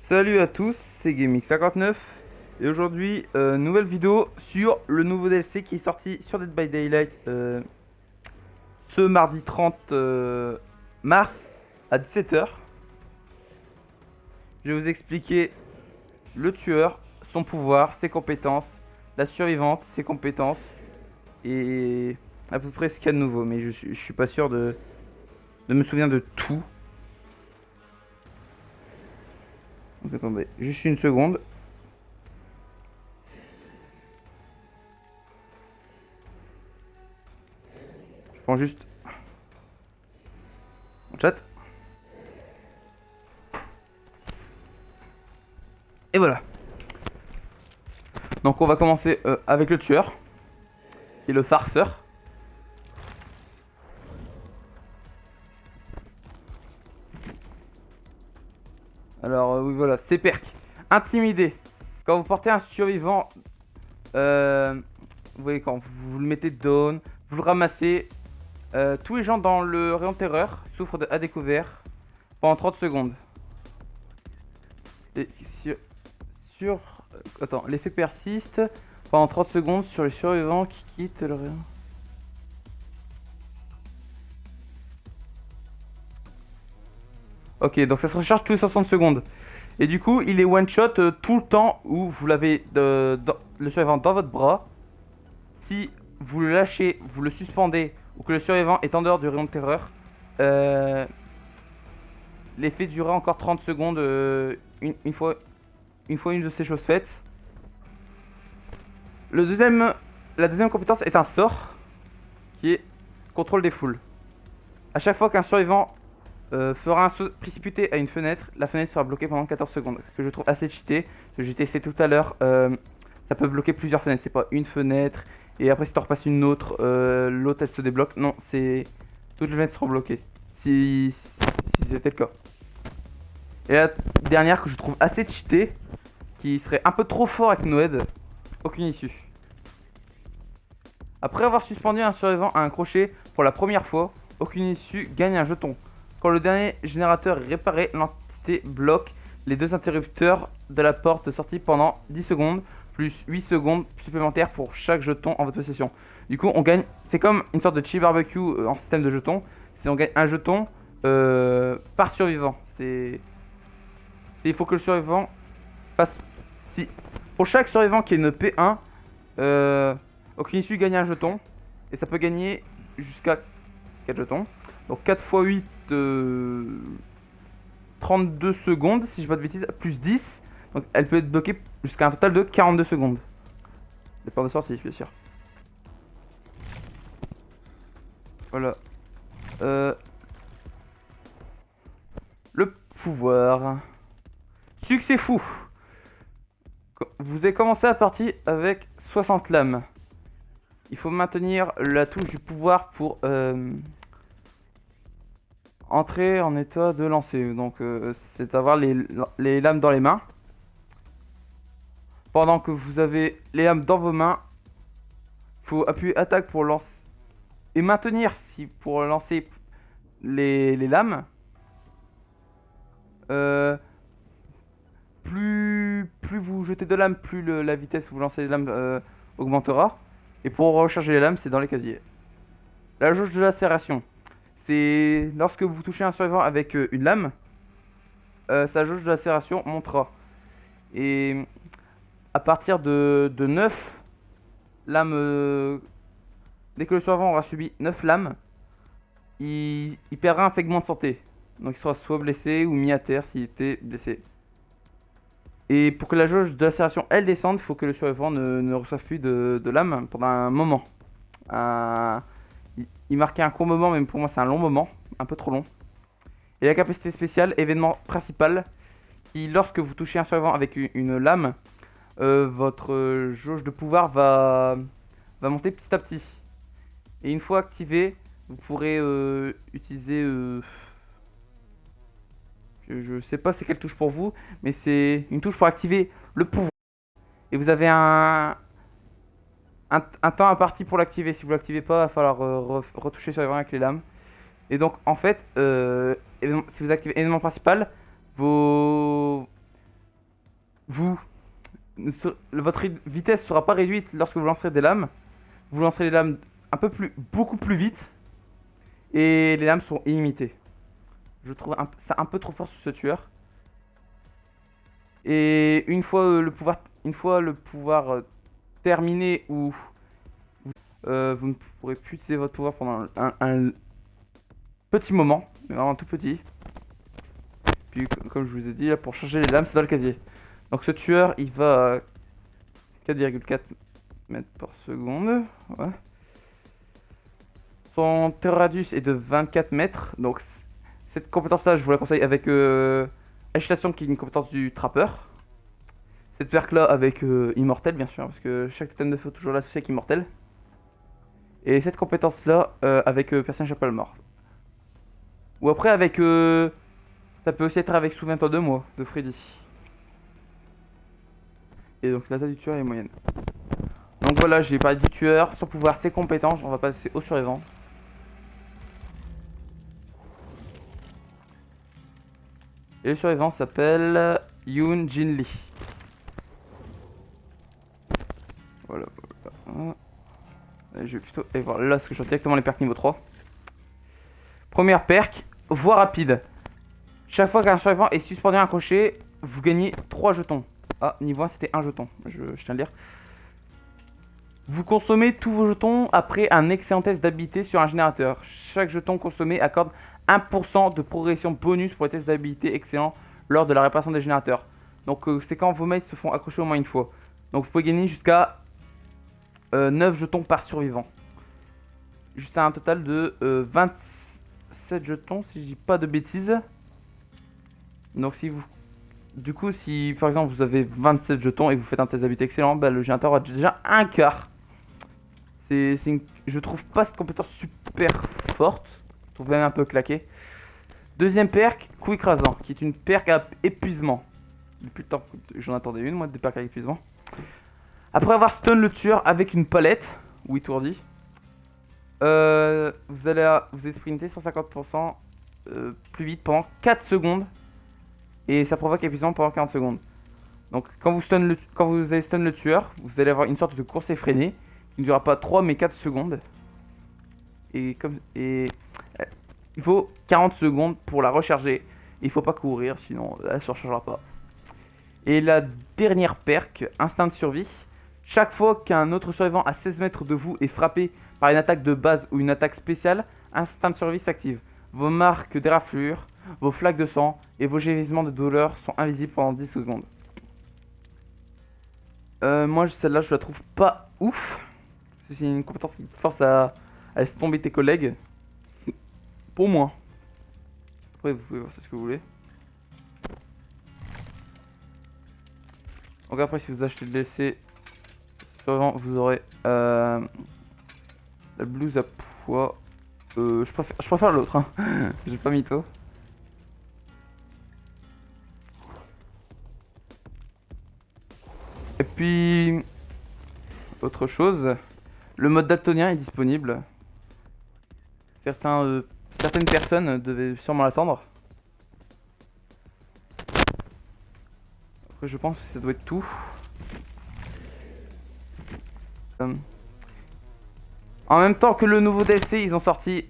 Salut à tous, c'est GameX59 et aujourd'hui nouvelle vidéo sur le nouveau DLC qui est sorti sur Dead by Daylight ce mardi 30 mars à 17 h. Je vais vous expliquer le tueur, son pouvoir, ses compétences, la survivante, ses compétences et à peu près ce qu'il y a de nouveau, mais je suis pas sûr de me souvenir de tout. Donc attendez, juste une seconde. Je prends juste mon chat. Et voilà. Donc on va commencer avec le tueur, qui est le farceur. Alors oui voilà, c'est perk. Intimider. Quand vous portez un survivant, vous voyez quand vous le mettez down, vous le ramassez. Tous les gens dans le rayon terreur souffrent à découvert pendant 30 secondes. Et sur attends, l'effet persiste pendant 30 secondes sur les survivants qui quittent le rayon. Ok, donc ça se recharge tous les 60 secondes. Et du coup, il est one shot tout le temps où vous l'avez le survivant dans votre bras. Si vous le lâchez, vous le suspendez ou que le survivant est en dehors du rayon de terreur, l'effet durera encore 30 secondes une fois une de ces choses faites. La deuxième compétence est un sort qui est contrôle des foules. À chaque fois qu'un survivant fera un saut précipité à une fenêtre, la fenêtre sera bloquée pendant 14 secondes. Ce que je trouve assez cheaté. J'ai testé tout à l'heure. Ça peut bloquer plusieurs fenêtres. C'est pas une fenêtre. Et après, si tu repasses une autre, l'autre elle se débloque. Non, c'est. Toutes les fenêtres seront bloquées. Si c'était le cas. Et la dernière que je trouve assez cheatée, qui serait un peu trop fort avec Noed, aucune issue. Après avoir suspendu un survivant à un crochet pour la première fois, aucune issue gagne un jeton. Quand le dernier générateur est réparé, l'entité bloque les deux interrupteurs de la porte de sortie pendant 10 secondes, plus 8 secondes supplémentaires pour chaque jeton en votre possession. Du coup, on gagne. C'est comme une sorte de chili barbecue en système de jetons. C'est on gagne un jeton par survivant. Il faut que le survivant passe. Si pour chaque survivant qui est une P1, aucune issue gagne un jeton. Et ça peut gagner jusqu'à 4 jetons. Donc 4 x 8, 32 secondes, si je dis pas de bêtises, plus 10. Donc elle peut être bloquée jusqu'à un total de 42 secondes. Dépend de sortie, bien sûr. Voilà. Le pouvoir. Succès fou. Vous avez commencé la partie avec 60 lames. Il faut maintenir la touche du pouvoir pour entrer en état de lancer. Donc c'est avoir les lames dans les mains. Pendant que vous avez les lames dans vos mains, il faut appuyer attaque pour lancer et maintenir pour lancer les lames. Plus vous jetez de lames, plus la vitesse où vous lancez les lames augmentera. Et pour recharger les lames, c'est dans les casiers. La jauge de lacération. C'est lorsque vous touchez un survivant avec une lame, sa jauge de lacération montera. Et à partir de 9 lames, dès que le survivant aura subi 9 lames, il perdra un segment de santé. Donc il sera soit blessé ou mis à terre s'il était blessé. Et pour que la jauge de lacération elle descende, il faut que le survivant ne reçoive plus de lames pendant un moment. Il marquait un court moment, mais pour moi c'est un long moment, un peu trop long. Et la capacité spéciale, événement principal, qui lorsque vous touchez un survivant avec une lame, votre jauge de pouvoir va monter petit à petit. Et une fois activé, vous pourrez utiliser... je sais pas c'est quelle touche pour vous, mais c'est une touche pour activer le pouvoir. Et vous avez un temps imparti pour l'activer. Si vous l'activez pas, il va falloir retoucher sur les avec les lames. Et donc en fait, si vous activez événement principal, vos votre vitesse sera pas réduite lorsque vous lancerez des lames. Vous lancerez les lames beaucoup plus vite. Et les lames sont illimitées. Je trouve ça un peu trop fort sur ce tueur. Et une fois le pouvoir terminé ou vous ne pourrez plus utiliser votre pouvoir pendant un petit moment, mais vraiment tout petit. Puis comme je vous ai dit, là, pour changer les lames, c'est dans le casier. Donc ce tueur, il va à 4,4 mètres par seconde. Ouais. Son terror radius est de 24 mètres. Donc cette compétence-là, je vous la conseille avec agitation, qui est une compétence du trappeur. Cette perk-là avec immortel, bien sûr, parce que chaque totem de feu toujours l'associé avec immortel. Et cette compétence-là avec personne échappe à la mort. Ou après avec... ça peut aussi être avec Souviens-toi de moi, de Freddy. Et donc la taille du tueur est moyenne. Donc voilà, j'ai parlé du tueur, son pouvoir, ses compétences. On va passer au survivant. Et le survivant s'appelle Yoon Jin Lee. Voilà. Je vais plutôt aller voir là, parce que je vois directement les perks niveau 3. Première perk, voie rapide. Chaque fois qu'un survivant est suspendu à un crochet, vous gagnez 3 jetons. Ah, niveau 1 c'était 1 jeton, je tiens à le dire. Vous consommez tous vos jetons après un excellent test d'habilité sur un générateur. Chaque jeton consommé accorde 1% de progression bonus pour les tests d'habilité excellents lors de la réparation des générateurs. Donc c'est quand vos mates se font accrocher au moins une fois. Donc vous pouvez gagner jusqu'à 9 jetons par survivant. Jusqu'à un total de 27 jetons si je dis pas de bêtises. Donc si vous... Du coup si par exemple vous avez 27 jetons et que vous faites un test d'habilité excellent, bah, le générateur aura déjà un quart. Je trouve pas cette compétence super forte. Je trouve même un peu claqué. Deuxième perk, coup écrasant, qui est une perk à épuisement. Depuis le temps que j'en attendais une, moi, des perks à épuisement. Après avoir stun le tueur avec une palette, ou étourdi, vous allez sprinter 150% plus vite pendant 4 secondes. Et ça provoque épuisement pendant 40 secondes. Donc quand vous allez stun le tueur, vous allez avoir une sorte de course effrénée qui ne durera pas 3 mais 4 secondes. Et il faut 40 secondes pour la recharger. Il faut pas courir, sinon elle ne se rechargera pas. Et la dernière perk, instinct de survie. Chaque fois qu'un autre survivant à 16 mètres de vous est frappé par une attaque de base ou une attaque spéciale, instinct de survie s'active. Vos marques d'éraflure, vos flaques de sang et vos gémissements de douleur sont invisibles pendant 10 secondes. Moi celle-là je la trouve pas ouf. C'est une compétence qui te force à laisser tomber tes collègues. Pour moi. Après vous pouvez voir ce que vous voulez. Donc après si vous achetez le DLC survivant, vous aurez la blouse à poids. Je préfère l'autre, hein. J'ai pas mytho. Et puis autre chose, le mode daltonien est disponible. Certaines personnes devaient sûrement l'attendre. Après je pense que ça doit être tout. En même temps que le nouveau DLC, ils ont sorti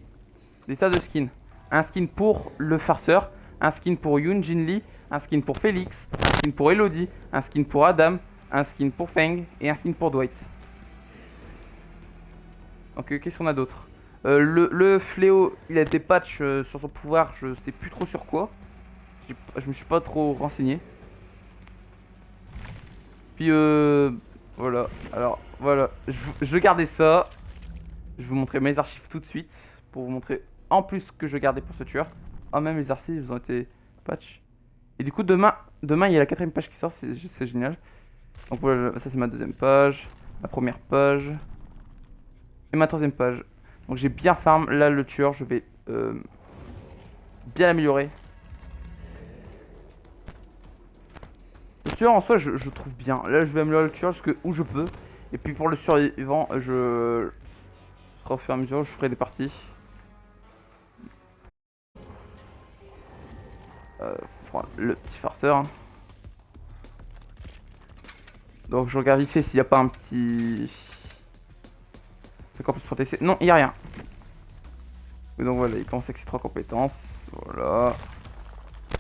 des tas de skins. Un skin pour le farceur, un skin pour Yoon Jin Lee, un skin pour Félix, un skin pour Elodie, un skin pour Adam, un skin pour Feng et un skin pour Dwight. Donc qu'est-ce qu'on a d'autre? Le fléau, il a été patch sur son pouvoir, je sais plus trop sur quoi. Je me suis pas trop renseigné. Puis voilà, alors voilà, je vais garder ça. Je vais vous montrer mes archives tout de suite pour vous montrer en plus ce que je gardais pour ce tueur. Ah, même les archives ont été patch. Et du coup demain il y a la 4ème page qui sort, c'est génial. Donc voilà, ça c'est ma 2ème page, ma première page et ma 3ème page. Donc j'ai bien farm, là le tueur je vais bien l'améliorer. Le tueur en soi je trouve bien, là je vais améliorer le tueur où je peux. Et puis pour le survivant je au fur et à mesure, je ferai des parties. Le petit farceur. Donc je regarde vite fait s'il n'y a pas un petit... truc en plus pour tester. Non, il n'y a rien. Et donc voilà, il commence avec ses 3 compétences. Voilà.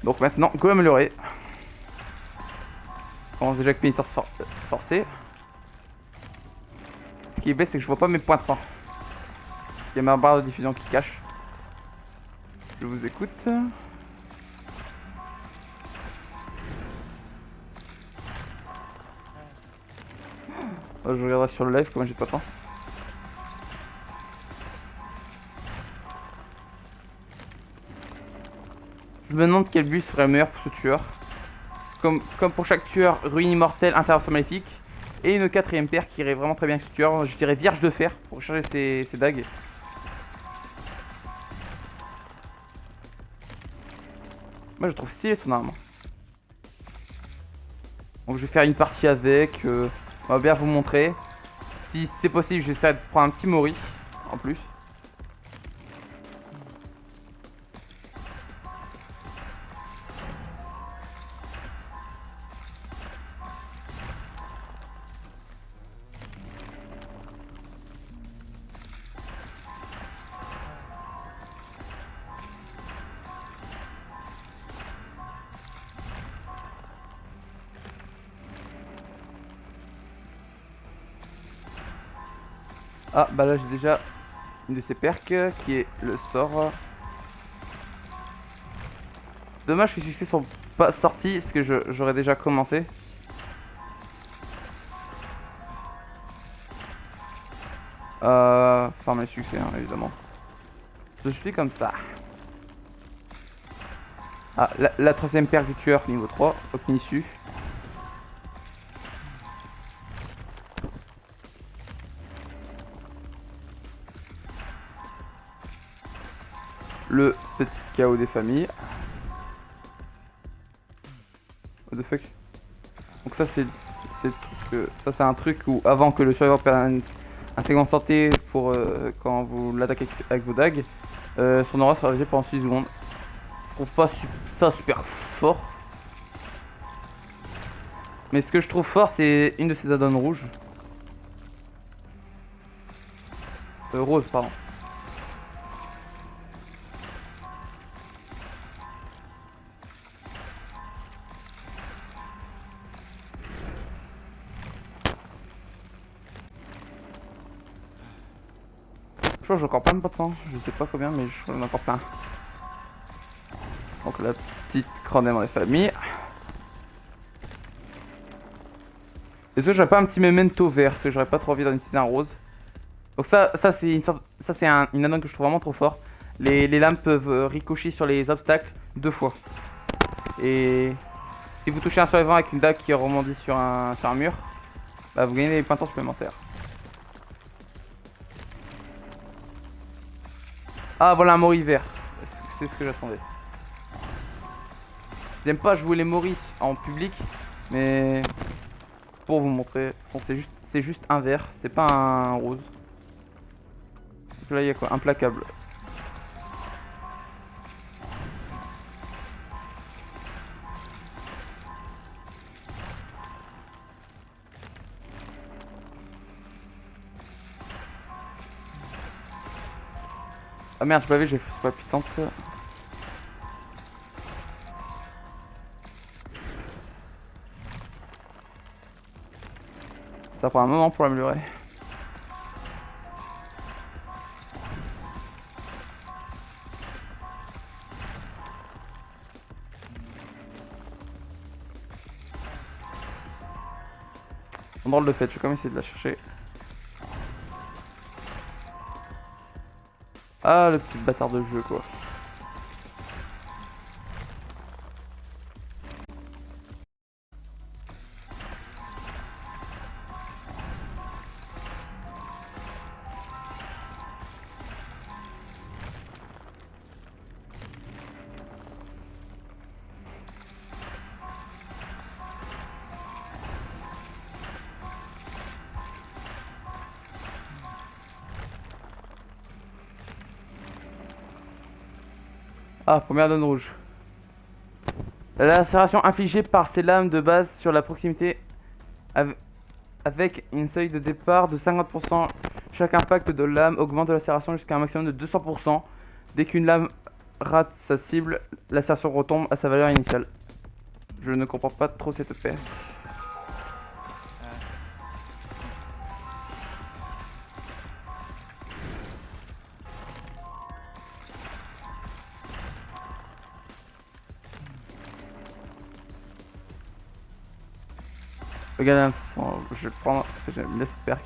Donc maintenant, go améliorer. On commence déjà avec pénitence forcée. Ce qui est bête, c'est que je vois pas mes points de sang. Il y a ma barre de diffusion qui cache. Je vous écoute. Je regarderai sur le live comment j'ai pas de sang. Je me demande quel but serait le meilleur pour ce tueur. Comme pour chaque tueur, ruine immortelle, intervention maléfique. Et une 4ème paire qui irait vraiment très bien avec ce tueur. Je dirais vierge de fer pour charger ses dagues. Moi je trouve stylé son arme. Donc je vais faire une partie avec. On va bien vous montrer. Si c'est possible, j'essaie de prendre un petit Mori en plus. Ah bah là j'ai déjà une de ces perks qui est le sort. Dommage que les succès sont pas sortis parce que j'aurais déjà commencé. Enfin mes succès hein, évidemment. Je suis comme ça. Ah la 3ème perque du tueur niveau 3, aucune issue. Le petit chaos des familles. What the fuck. Donc ça c'est un truc où avant que le survivant perde un segment de santé pour quand vous l'attaquez avec vos dagues, son aura sera réalisée pendant 6 secondes. Je trouve pas ça super fort. Mais ce que je trouve fort c'est une de ces add-ons rouges. Rose pardon. Je crois que j'ai encore plein de pots de sang, je sais pas combien mais j'en ai encore plein. Donc la petite cronée dans les familles. Est-ce que j'aurais pas un petit memento vert parce que j'aurais pas trop envie d'en utiliser un rose. Donc ça c'est une sorte, ça c'est une add-on que je trouve vraiment trop fort. Les lames peuvent ricocher sur les obstacles 2 fois. Et si vous touchez un survivant avec une dague qui rebondit sur un mur, bah vous gagnez des points de temps supplémentaires. Ah voilà un Mori vert, c'est ce que j'attendais. J'aime pas jouer les Moris en public, mais pour vous montrer, c'est juste un vert, c'est pas un rose. Donc là il y a quoi? Implacable. Ah merde, je l'avais, j'ai fait ce palpitante. Ça prend un moment pour l'améliorer. Mon drôle de fait, je vais quand même essayer de la chercher. Ah, le petit bâtard de jeu, quoi. Ah, première donne rouge. La lacération infligée par ces lames de base sur la proximité avec une seuil de départ de 50%. Chaque impact de lame augmente de lacération jusqu'à un maximum de 200%. Dès qu'une lame rate sa cible, la lacération retombe à sa valeur initiale. Je ne comprends pas trop cette paire. Regarde, je vais prendre, parce que j'aime bien cette perk.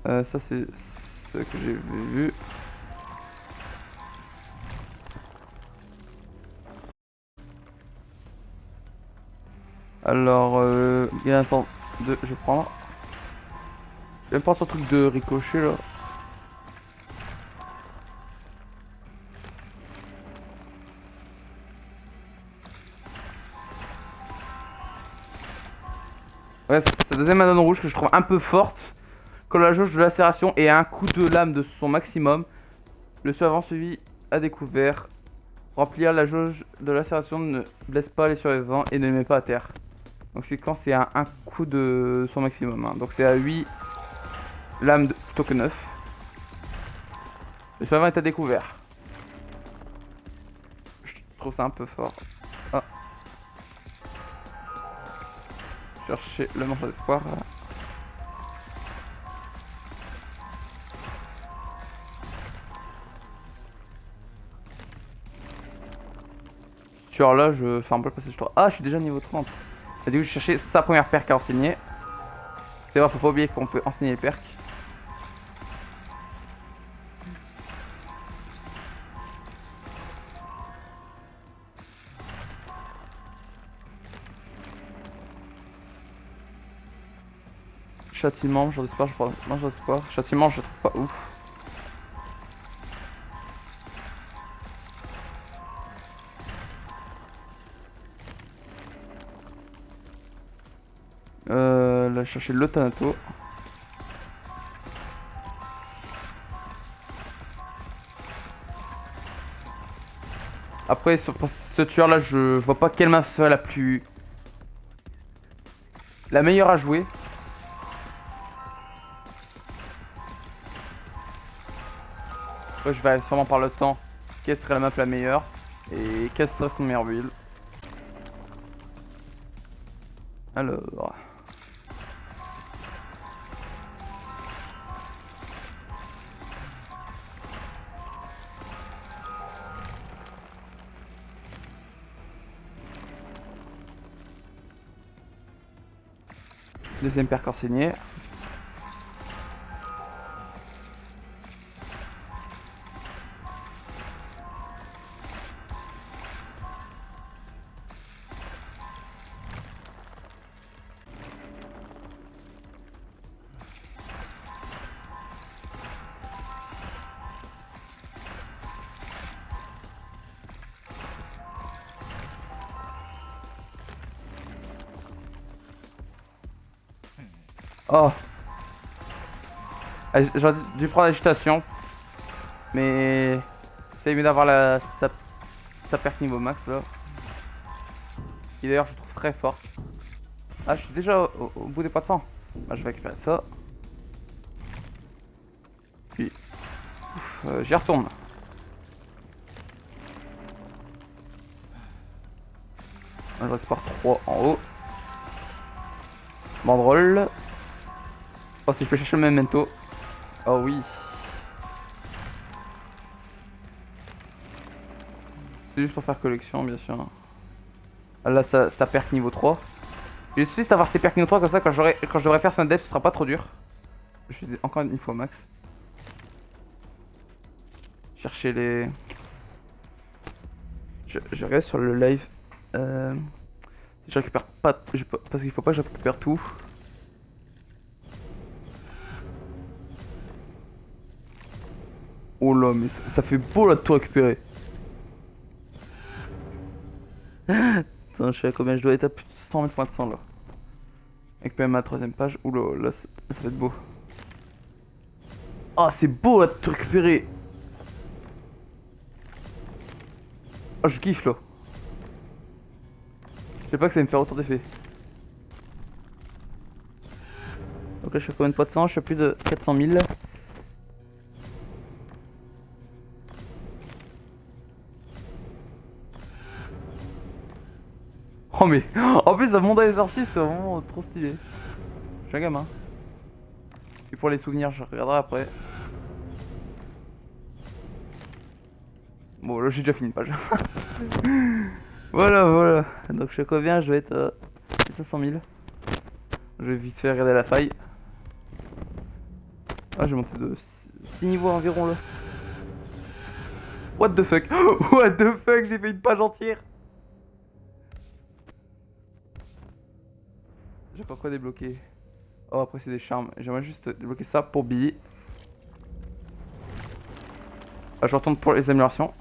Ça c'est ce que j'ai vu. Alors, il y a un sort de... Je vais prendre. Je vais prendre ce truc de ricochet là. Ouais, c'est la deuxième Madone rouge que je trouve un peu forte. Quand la jauge de lacération est à un coup de lame de son maximum, le survivant suivi a découvert. Remplir la jauge de lacération ne blesse pas les survivants et ne les met pas à terre. Donc c'est quand c'est à un coup de son maximum. Hein. Donc c'est à 8 lames plutôt que 9. Le survivant est à découvert. Je trouve ça un peu fort. Ah. Chercher le manche d'espoir. Sur là, je fais un peu le passage 3. Ah, je suis déjà niveau 30. Et du coup, je cherchais sa première perque à enseigner. C'est vrai, faut pas oublier qu'on peut enseigner les perques. Châtiment, jour d'espoir, je prends manche d'espoir. Châtiment, je trouve pas ouf. Là, je cherchais le Thanato. Après, pour ce tueur là, je vois pas quelle map serait la meilleure à jouer. Après, je vais sûrement par le temps quelle serait la map la meilleure et quelle serait son meilleur build. Alors. Deuxième perque enseignée. Oh. J'aurais dû prendre l'agitation. Mais c'est mieux d'avoir sa perque niveau max là. Qui d'ailleurs je trouve très forte. Ah, je suis déjà au bout des points de sang. Bah, je vais récupérer ça. Puis j'y retourne. Je reste par 3 en haut. Banderole. Oh, si je peux chercher le memento. Oh oui. C'est juste pour faire collection, bien sûr. Ah, là, ça perk niveau 3. Je vais juste avoir ces perks niveau 3 comme ça, quand je devrais faire son depth, ce sera pas trop dur. Je suis encore une fois max. Chercher les... Je reste sur le live. Si je récupère pas... parce qu'il faut pas que je récupère tout. Oh là, mais ça fait beau là de tout récupérer. Attends, je sais à combien je dois être à plus de 100 000 points de sang là. Récupérer ma troisième page. Oula, là ça va être beau. Ah, c'est beau là de tout récupérer. Oh, je kiffe là. Je sais pas que ça va me faire autant d'effet. Donc là je suis à combien de poids de sang? Je suis à plus de 400 000. Oh mais en plus ça monte dans les archives, c'est vraiment trop stylé. Je suis un gamin. Et pour les souvenirs je regarderai après. Bon là j'ai déjà fini une page. Voilà. Donc je sais combien, je vais être à 500 000. Je vais vite fait regarder la faille. Ah j'ai monté de 6 niveaux environ là. What the fuck? What the fuck, j'ai fait une page entière. J'ai pas quoi débloquer. Oh après c'est des charmes. J'aimerais juste débloquer ça pour Billy. Ah, je retourne pour les améliorations.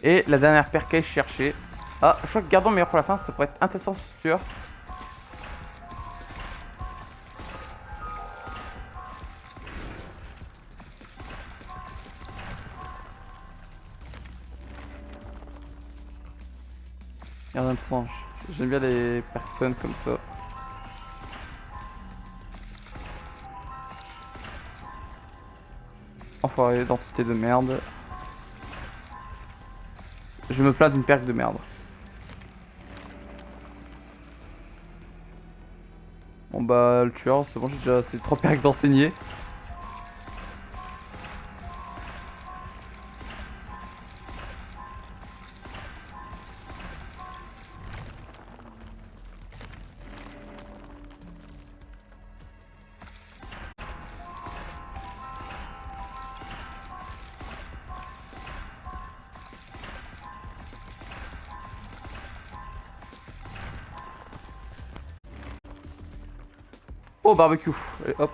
Et la dernière paire que je cherchais. Ah, je crois que gardons le meilleur pour la fin, ça pourrait être intéressant, c'est sûr. Gardien de sang. J'aime bien les paires fun comme ça. Enfoiré, identité de merde. Je me plains d'une perque de merde. Bon bah le tueur, c'est bon, j'ai déjà ces 3 perques d'enseigner. Oh barbecue. Allez hop.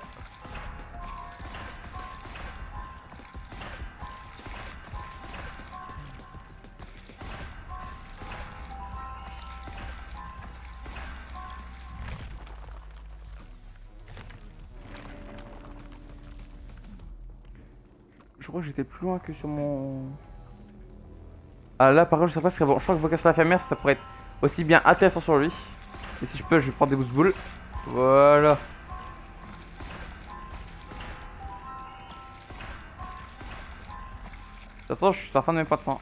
Je crois que j'étais plus loin que sur mon... Ah là par contre je sais pas ce que bon. Je crois que vocation infirmière ça pourrait être aussi bien intéressant sur lui. Et si je peux je vais prendre des boost boules. Voilà. De toute façon je suis sur la fin de mes points de sang.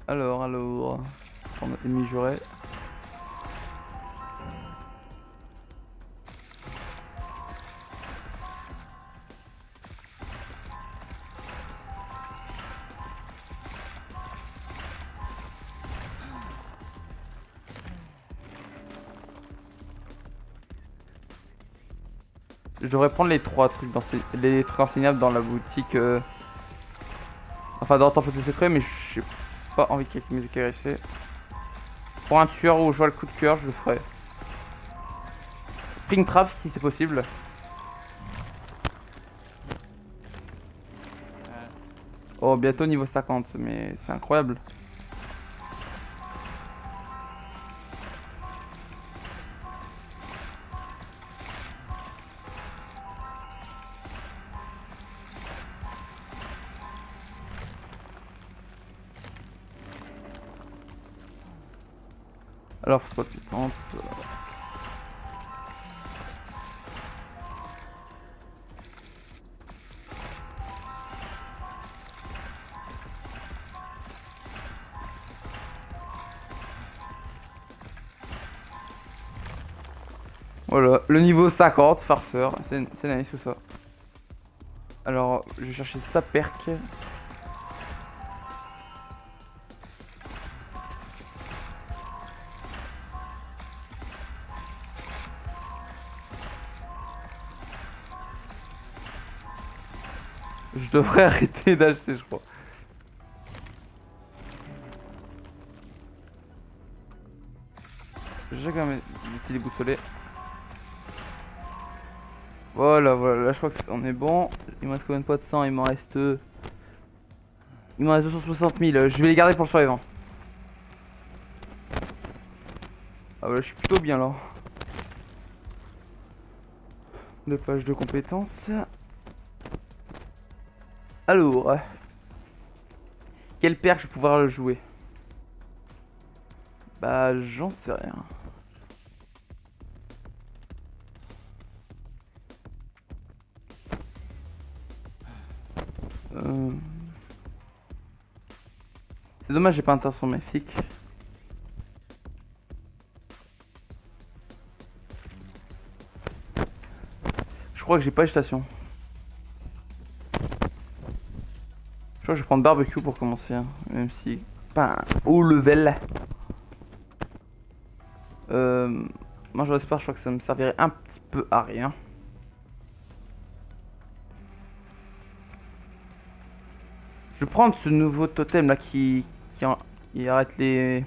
Alors. On a ennemi juré. Je devrais prendre les 3 trucs les trucs enseignables dans la boutique. Enfin dans le temple des secrets, mais j'ai pas envie qu'il y ait mes éclairissés. Pour un tueur où je vois le coup de cœur, je le ferai. Springtrap si c'est possible. Oh bientôt niveau 50, mais c'est incroyable. Alors spot pitante. Voilà, le niveau 50, farceur, c'est nice tout ça. Alors, je vais chercher sa perque. Je devrais arrêter d'acheter, je crois. J'ai quand même été déboussolé. Voilà, là je crois qu'on est bon. Il me reste combien de poids de sang? Il m'en reste 260 000. Je vais les garder pour le survivant. Ah ouais, je suis plutôt bien là. 2 pages de compétences. Alors, quel perk je vais pouvoir le jouer? Bah, j'en sais rien. Euh, C'est dommage, j'ai pas un magnifique. Je crois que j'ai pas agitation. Je crois que je vais prendre barbecue pour commencer, hein, même si pas un haut level. Moi je l'espère, je crois que ça me servirait un petit peu à rien. Je vais prendre ce nouveau totem là qui arrête les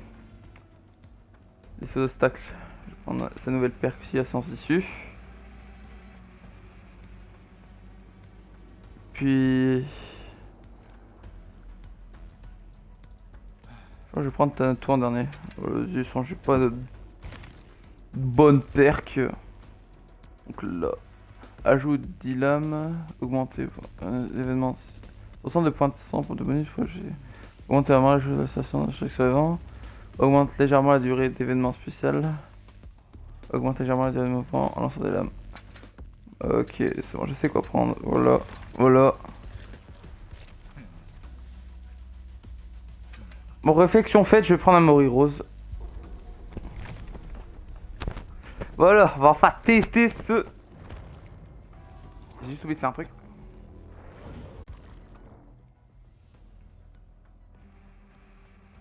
obstacles. Je vais prendre sa nouvelle perque aussi, la science issue. Puis... Je crois que je vais prendre toi en dernier. J'ai pas de bonne perque. Donc là, ajout 10 lames, augmenter l'événement. 60 de points de sang pour de bonus. J'ai augmenté la marge de la station de chaque survivant. Augmente légèrement la durée d'événements spécial. Augmente légèrement la durée de mouvement en lançant des lames. Ok, c'est bon, je sais quoi prendre. Voilà, voilà. Bon, réflexion faite, je vais prendre un Mori Rose. Voilà, on va enfin tester ce... J'ai juste oublié de faire un truc.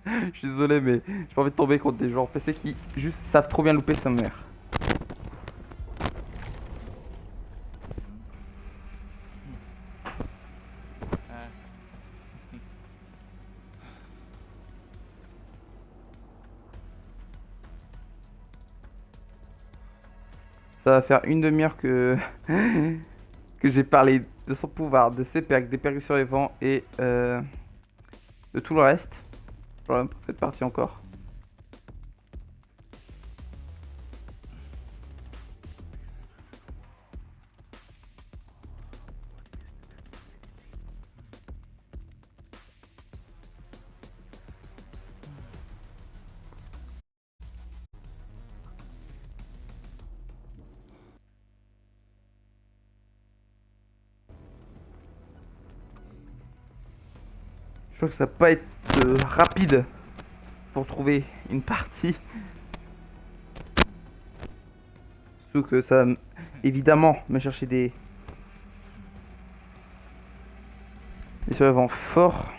Je suis désolé, mais j'ai pas envie de tomber contre des joueurs PC qui juste savent trop bien louper sa mère. Ça va faire une demi-heure que... que j'ai parlé de son pouvoir, de ses perks, des perks survivants et de tout le reste. Genre même pour cette partie encore. Je crois que ça va pas être rapide pour trouver une partie. Surtout que ça va évidemment me chercher des survivants forts.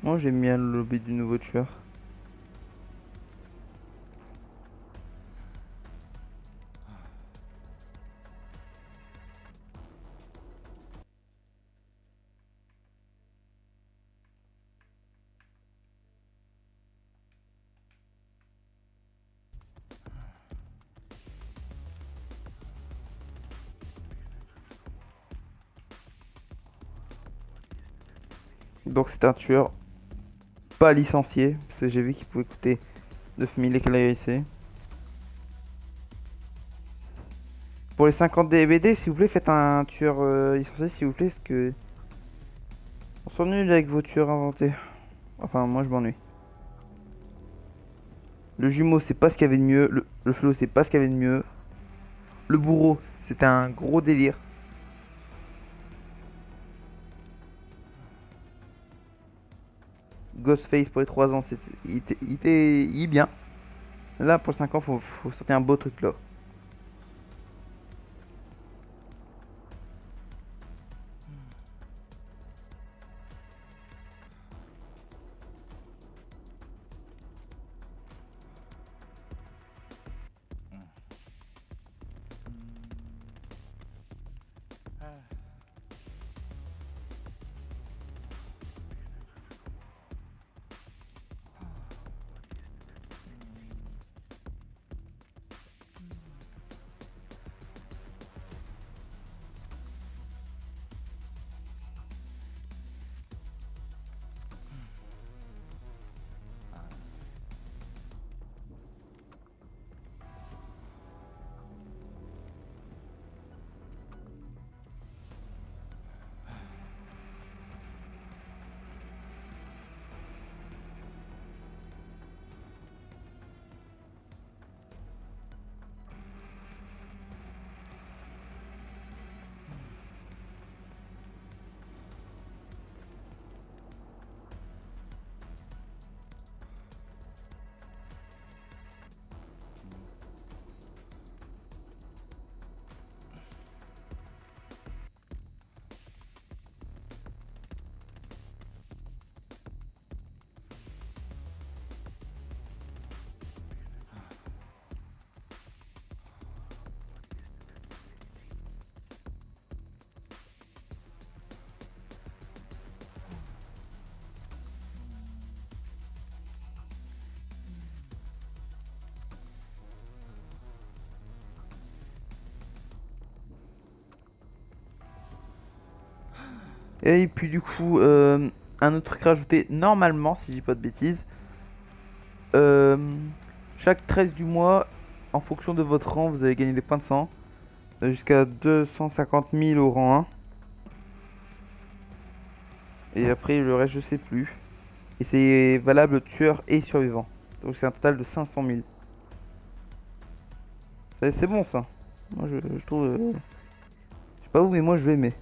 Moi j'aime bien le lobby du nouveau tueur. Donc c'est un tueur pas licencié, parce que j'ai vu qu'il pouvait coûter 9000 et qu'elle a ici. Pour les 50 DVD, s'il vous plaît, faites un tueur licencié, s'il vous plaît, parce que... On s'ennuie avec vos tueurs inventés. Enfin, moi je m'ennuie. Le jumeau, c'est pas ce qu'il y avait de mieux. Le flot, c'est pas ce qu'il y avait de mieux. Le bourreau, c'était un gros délire. Ghostface pour les 3 ans, il est bien. Là, pour le 5 ans, faut sortir un beau truc là. Et puis du coup, un autre truc rajouté normalement, si je dis pas de bêtises. Euh, Chaque 13 du mois, en fonction de votre rang, vous allez gagner des points de sang. Jusqu'à 250 000 au rang 1. Et après, le reste, je sais plus. Et c'est valable tueur et survivant. Donc c'est un total de 500 000. C'est bon ça. Moi je trouve. Je sais pas vous, mais moi je vais aimer.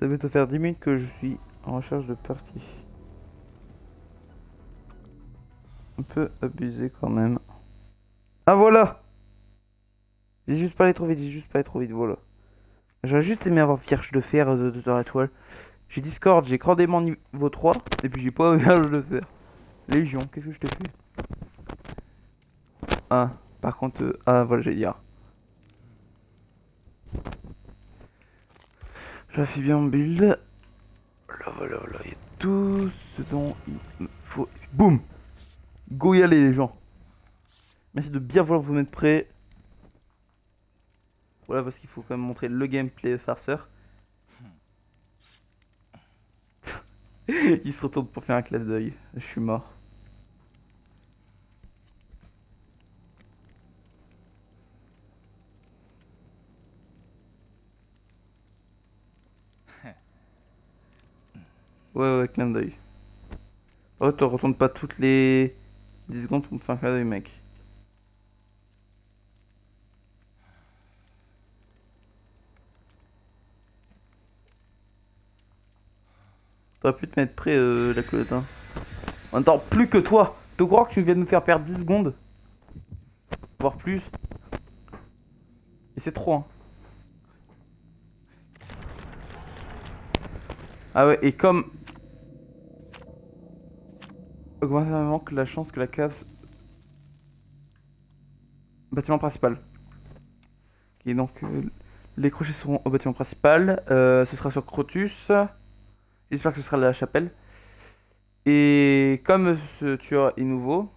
Ça va te faire 10 minutes que je suis en recherche de partie. Un peu abusé quand même. Ah voilà! J'ai juste pas allé trop vite, j'ai juste pas allé trop vite, voilà. J'aurais juste aimé avoir Vierge de fer de leur étoile. J'ai Discord, j'ai Cordément niveau 3, et puis j'ai pas Vierge de fer. Légion, qu'est-ce que je t'ai fait? Ah, par contre, ah voilà, j'allais dire. Je fais bien en build. Là, voilà, voilà, il y a tout ce dont il me faut. Boum! Go y aller, les gens. Merci de bien vouloir vous mettre prêts. Voilà, parce qu'il faut quand même montrer le gameplay farceur. Il se retourne pour faire un clin d'œil. Je suis mort. Ouais, ouais, clin d'œil. Oh, te retourne pas toutes les 10 secondes pour me faire un clin d'œil, mec. T'aurais pu te mettre prêt, la clotte, hein. On attend plus que toi. Tu crois que tu viens de nous faire perdre 10 secondes? Voire plus. Et c'est trop, hein. Ah ouais, et comme... Augmente vraiment que la chance que la cave... Bâtiment principal. Et donc, les crochets seront au bâtiment principal. Ce sera sur Crotus. J'espère que ce sera la chapelle. Et comme ce tueur est nouveau,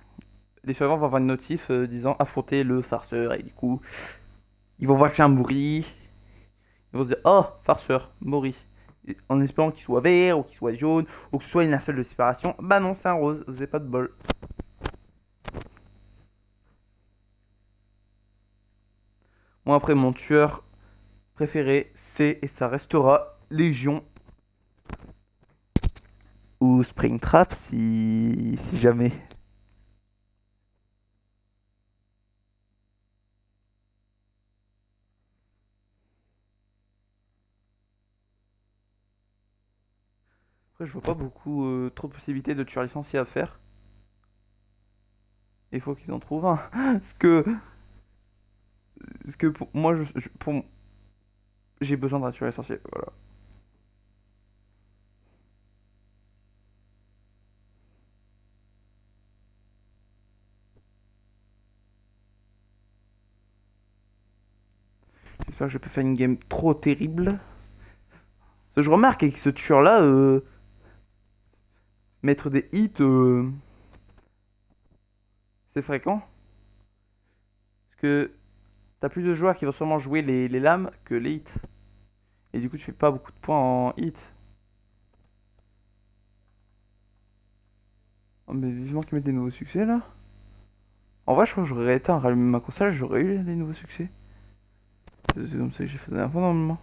les survivants vont avoir une notif disant affronter le farceur. Et du coup, ils vont voir que j'ai un Mori. Ils vont se dire oh, farceur, Mori. En espérant qu'il soit vert ou qu'il soit jaune ou que ce soit une seule de séparation. Bah non, c'est un rose, vous avez pas de bol. Moi, après, mon tueur préféré, c'est et ça restera Légion ou Springtrap si jamais. Après, je vois pas beaucoup trop de possibilités de tueurs licenciés à faire. Il faut qu'ils en trouvent un. Parce que pour moi, j'ai besoin d'un tueur licencié. Voilà. J'espère que je peux faire une game trop terrible. Parce que je remarque avec ce tueur-là, mettre des hits, c'est fréquent. Parce que t'as plus de joueurs qui vont sûrement jouer les lames que les hits. Et du coup, tu fais pas beaucoup de points en hit. Oh, mais vivement qu'ils mettent des nouveaux succès là. En vrai, je crois que j'aurais éteint, rallumé ma console, j'aurais eu des nouveaux succès. C'est comme ça que j'ai fait la dernière fois normalement.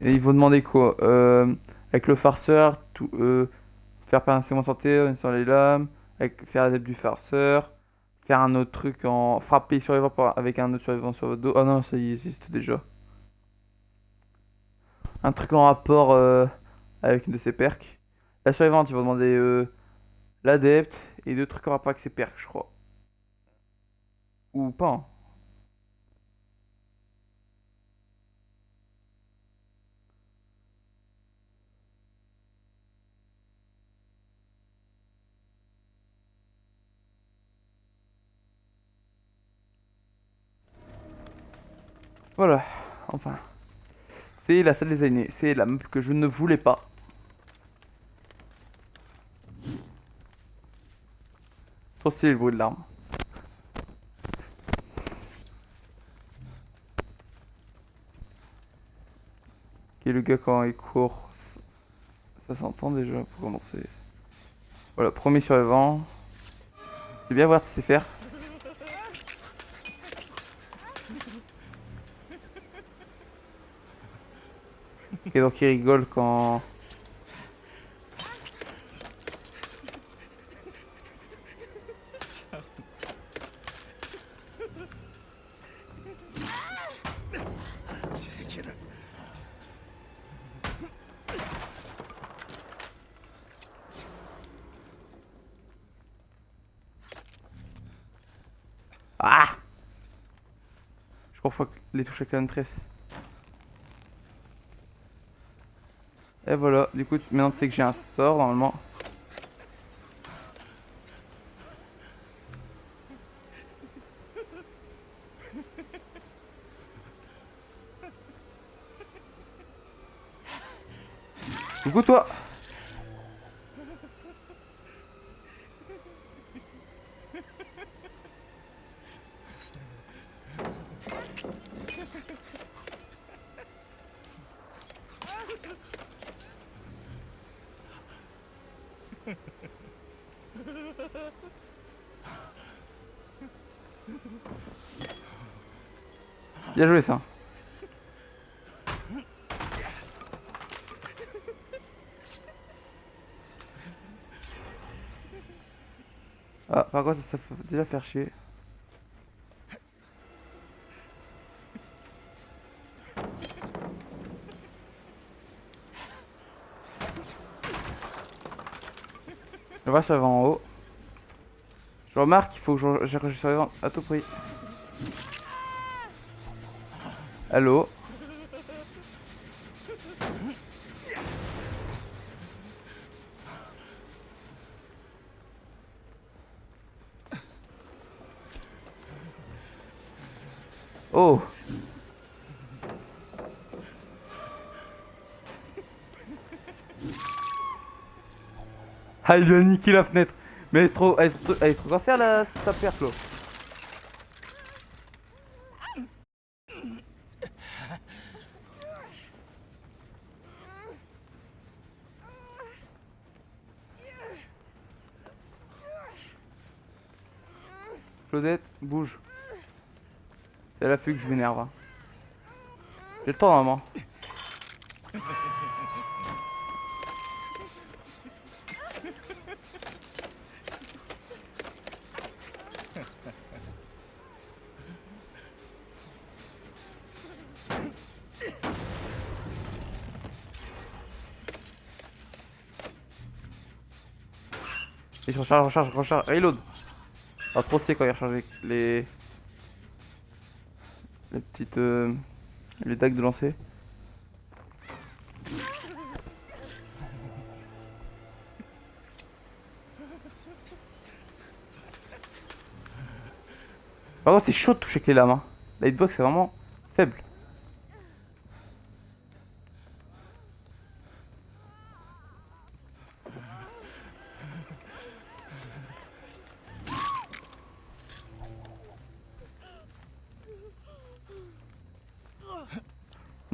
Et ils vont demander quoi? Avec le farceur, faire passer un segment santé sur les lames, faire l'adepte du farceur, faire un autre truc en frapper survivant avec un autre survivant sur votre dos. Ah non, ça y existe déjà. Un truc en rapport avec une de ses perks. La survivante, ils vont demander l'adepte et deux trucs en rapport avec ses perks, je crois. Ou pas, hein. Voilà, enfin. C'est la salle des aînés. C'est la map que je ne voulais pas. Trop stylé le bruit de l'arme. Ok, le gars quand il court, ça s'entend déjà pour commencer. Voilà, premier survivant. Je vais bien voir ce qu'il sait faire. Ok, donc il rigole quand... Ah! Je confonds les touches avec la tresse. Et voilà, du coup, maintenant tu sais que j'ai un sort normalement. Coucou toi! Bien joué ça. Ah, par contre, ça fait déjà faire chier. Je vois, ça va en haut. Je remarque qu'il faut que je survive à tout prix. Allô? Oh! Ah, il lui a niqué la fenêtre. Mais elle est trop cancer là, sa perte là. Claudette, bouge. C'est la fugue, je m'énerve. Hein. J'ai le temps, maman. Et je recharge, reload. Ah, trop c'est quand il recharge les petites les dagues de lancer. Par contre, c'est chaud de toucher avec les lames. Hein. La hitbox c'est vraiment faible.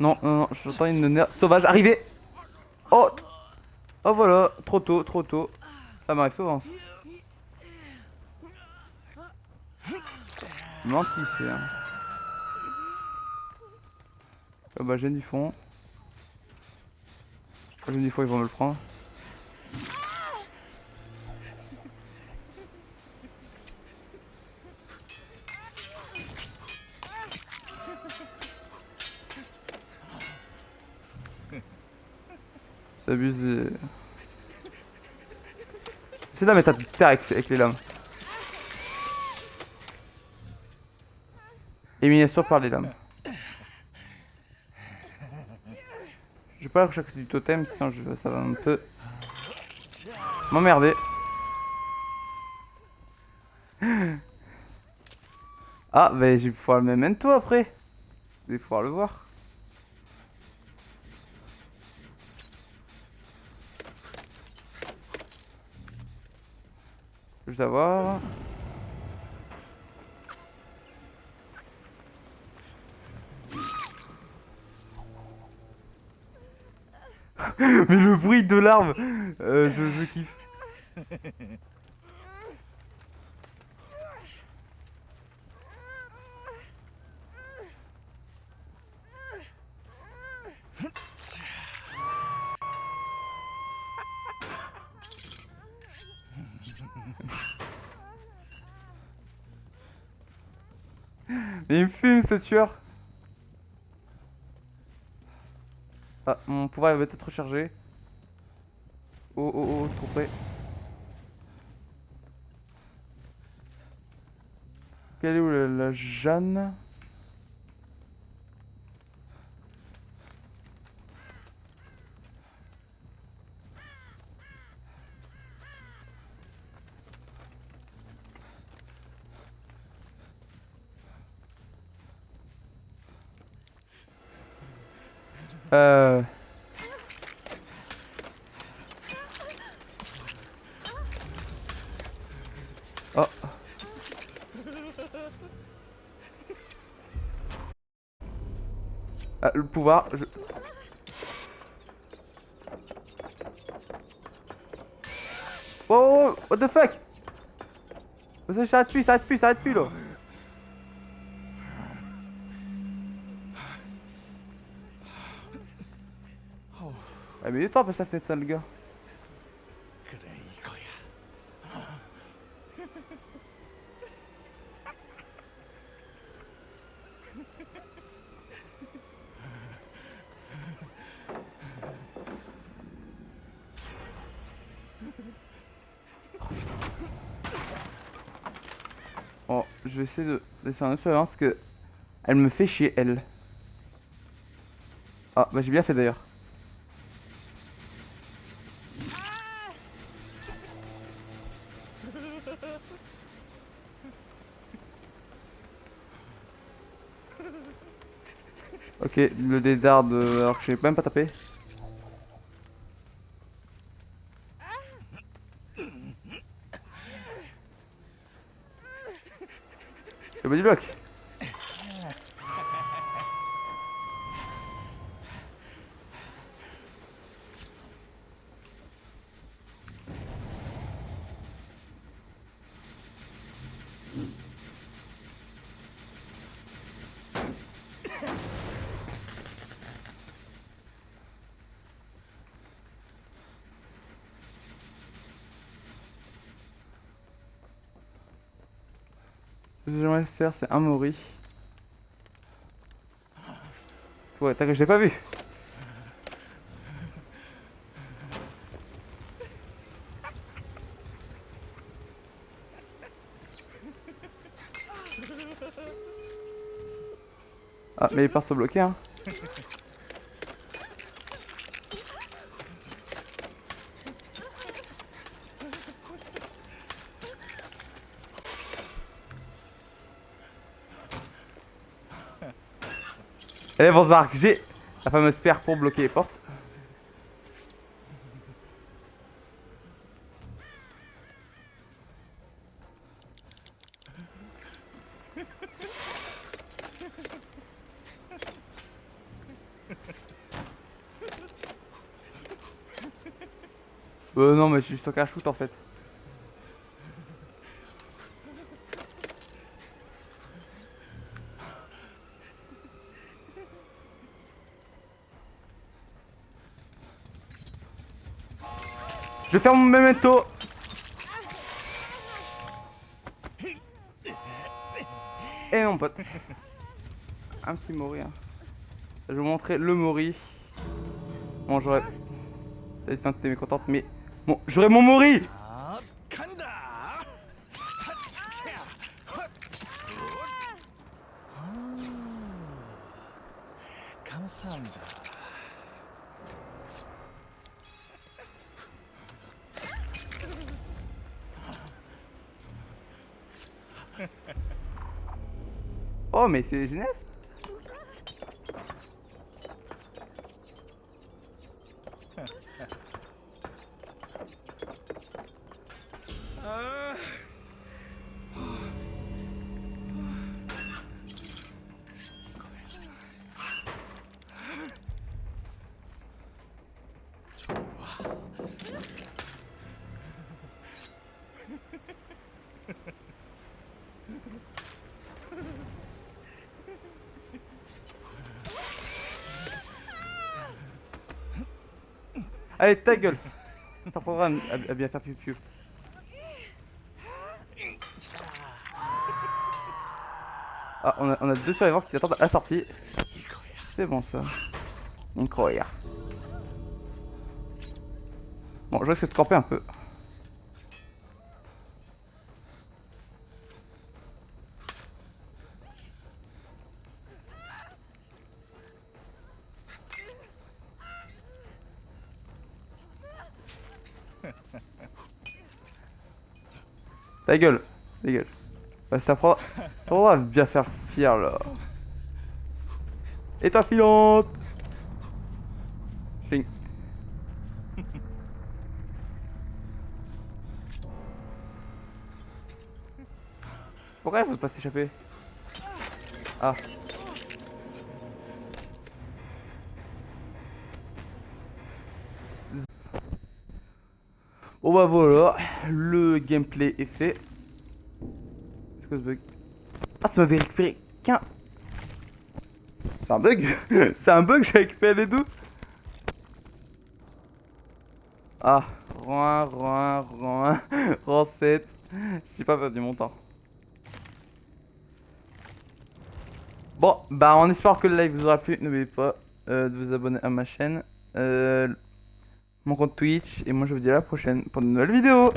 Non, non, non, j'entends une nerf sauvage arriver. Oh, oh voilà, trop tôt, trop tôt. Ça m'arrive souvent. Menti, c'est. Hein. Ah bah, j'ai du fond. J'ai du fond, ils vont me le prendre. C'est abusé. C'est là, mais t'as plus de terre avec les lames. Élimination par les lames. Je vais pas la rechercher du totem, sinon ça va un peu m'emmerder. Ah, bah je vais pouvoir le memento après. Vous allez pouvoir le voir. Je vais avoir. Mais le bruit de l'arme, je kiffe. Mais il me fume ce tueur. Ah, mon pouvoir va peut-être rechargé. Oh oh oh, trop près. Quelle est où la Jeanne? Euh... Oh. Ah, le pouvoir. Oh, oh, oh, what the fuck? Ça s'arrête plus là. Ah mais il est temps passer sa fenêtre ça le gars. 그래 이거야. Bon, je vais essayer de faire une autre surveillance parce que elle me fait chier elle. Ah bah j'ai bien fait d'ailleurs. Ok, le dé d'arde alors que je n'ai même pas tapé. Le bas du bloc. Ce que j'aimerais faire c'est un Mori. Ouais, t'as que je l'ai pas vu. Ah mais les parts sont bloquées hein. Allez bon Zark, j'ai la fameuse paire pour bloquer les portes. Non mais je suis juste un shoot en fait. Je vais faire mon memento. Et non pote. Un petit Mori hein. Je vais vous montrer le Mori. Bon j'aurais... peut-être que t'es mécontente mais... Bon j'aurai mon Mori. 아, 간다. 감사합니다. Oh mais c'est génial. 아, Allez ta gueule. T'apprendras à bien faire piou. Ah on a deux survivants qui s'attendent à la sortie. 이거야. C'est bon ça. Incroyable. Bon, je risque de camper un peu. Ta gueule, ta gueule. Bah, ça prendra à bien faire fier là. Et ta filante. Ching. Pourquoi elle veut pas s'échapper? Ah. Bon bah voilà, le gameplay est fait. C'est quoi ce bug? Ah, ça m'avait récupéré qu'un... C'est un bug? C'est un bug, j'ai récupéré les deux? Ah, rang 7. J'ai pas perdu mon temps. Bon, bah on espère que le live vous aura plu. N'oubliez pas de vous abonner à ma chaîne, mon compte Twitch. Et moi je vous dis à la prochaine pour de nouvelles vidéos.